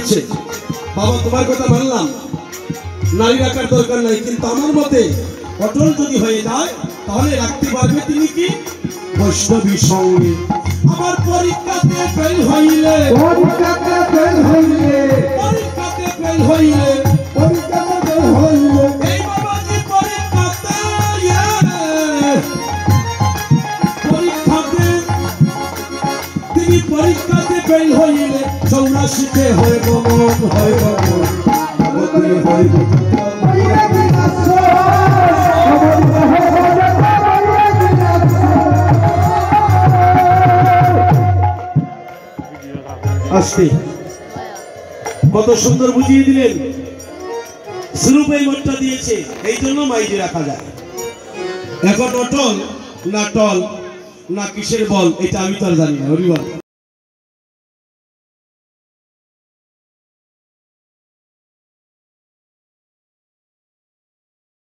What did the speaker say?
বলছে বাবা তোমার কথা মানলাম, নারী রাখার দরকার নাই, কিন্তু আমার মতে অটল যদি হয়ে যায় তাহলে রাখতে পারবে তিনি কি বৈষ্ণবী সঙ্গে। আমার পরীক্ষাতে ফেল হইলে, পরীক্ষাতে ফেল হইলে, পরীক্ষাতে ফেল হইলে, পরীক্ষাতে ফেল হইলে, এই বাবাজি পরীক্ষাতে পরীক্ষাতে তিনি পরীক্ষাতে ফেল হইলে 84তে হয় গমন, হয় গমন, ভগতে হয় হইলে বিনাশ, খবর হইলে বিনাশ। আসতে কত সুন্দর বুঝিয়ে দিলেন। স্বরূপ এই মনটা দিয়েছে, এই জন্য মাইজে রাখা যায়। এখন অটল না টল না কিসের বল এটা আমি তো আর জানি না। হরিবল।